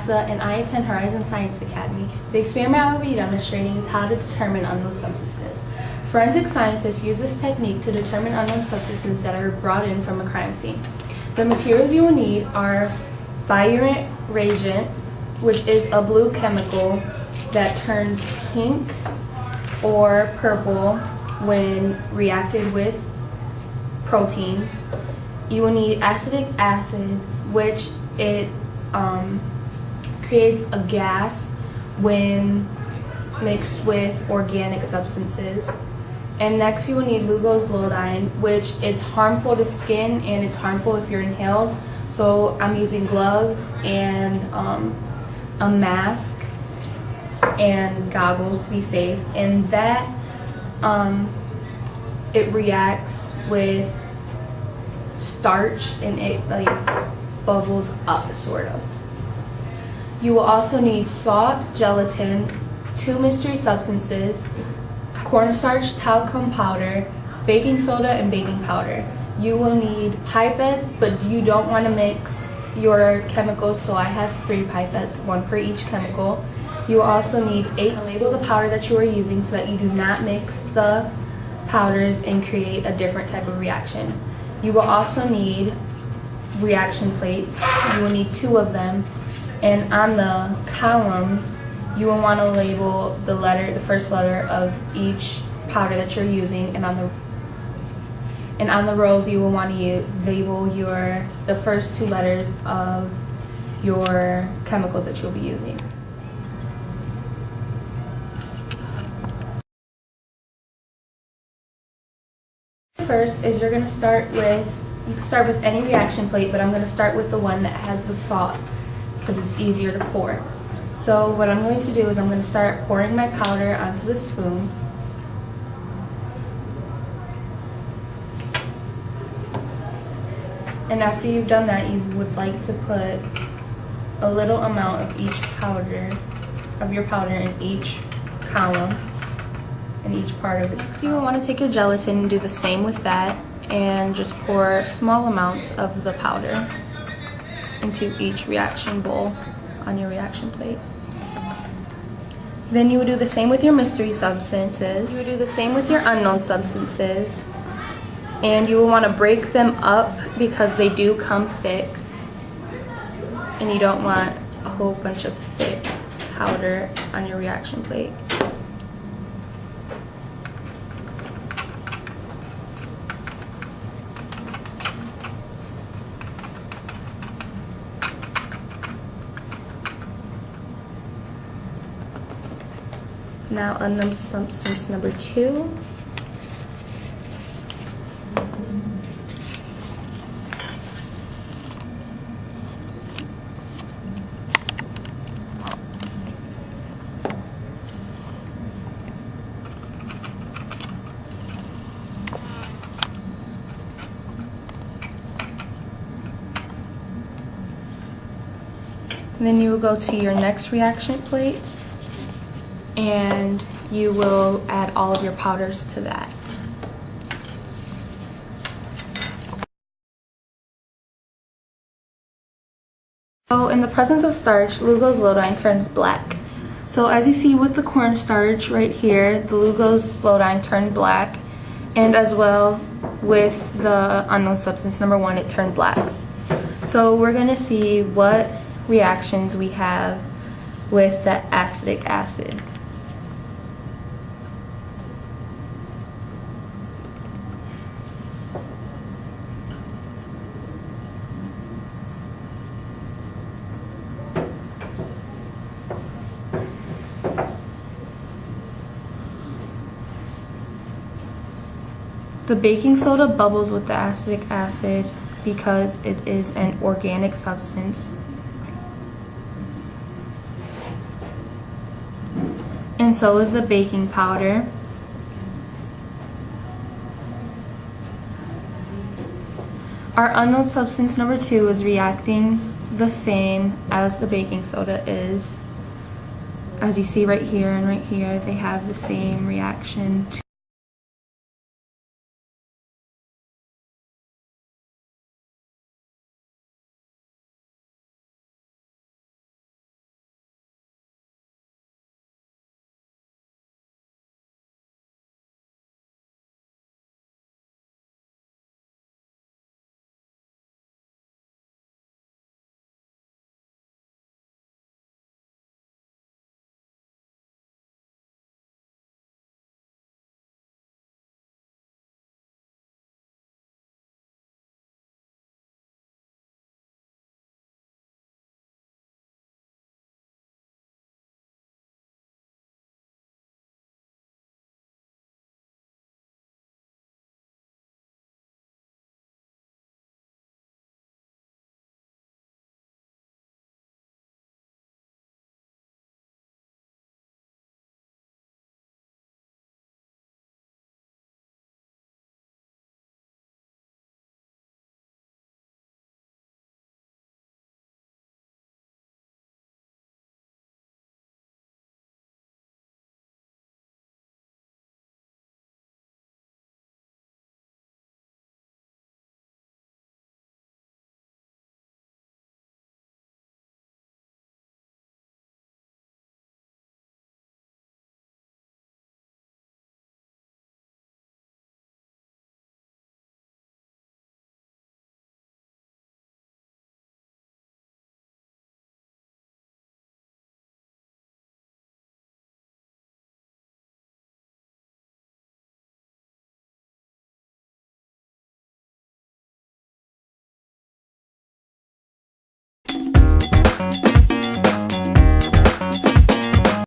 NASA, and I attend Horizon Science Academy. The experiment I will be demonstrating is how to determine unknown substances. Forensic scientists use this technique to determine unknown substances that are brought in from a crime scene. The materials you will need are biuret reagent, which is a blue chemical that turns pink or purple when reacted with proteins. You will need acetic acid, which it creates a gas when mixed with organic substances. And next you will need lugolzolidine, which is harmful to skin and it's harmful if you're inhaled. So I'm using gloves and a mask and goggles to be safe. And that it reacts with starch and it like bubbles up sort of. You will also need salt, gelatin, 2 mystery substances, cornstarch, talcum powder, baking soda, and baking powder. You will need pipettes, but you don't want to mix your chemicals, so I have 3 pipettes, 1 for each chemical. You will also need 8. Label the powder that you are using so that you do not mix the powders and create a different type of reaction. You will also need reaction plates. You will need 2 of them, and on the columns you will want to label the first letter of each powder that you're using, and on the rows you will want to label the first 2 letters of your chemicals that you'll be using. First is you can start with any reaction plate, but I'm going to start with the one that has the salt because it's easier to pour. So what I'm going to do is I'm going to start pouring my powder onto the spoon. And after you've done that, you would like to put a little amount of your powder in each column, in each part of it. So you will want to take your gelatin and do the same with that, and just pour small amounts of the powder into each reaction bowl on your reaction plate. Then you would do the same with your mystery substances. You would do the same with your unknown substances. And you will want to break them up because they do come thick. And you don't want a whole bunch of thick powder on your reaction plate. Now unknown substance number 2. And then you will go to your next reaction plate and you will add all of your powders to that. So in the presence of starch, lugolzolidine turns black. So as you see with the cornstarch right here, the lugolzolidine turned black, and as well with the unknown substance number 1, it turned black. So we're going to see what reactions we have with the acetic acid. The baking soda bubbles with the acetic acid because it is an organic substance. And so is the baking powder. Our unknown substance number 2 is reacting the same as the baking soda is. As you see right here and right here, they have the same reaction. bye.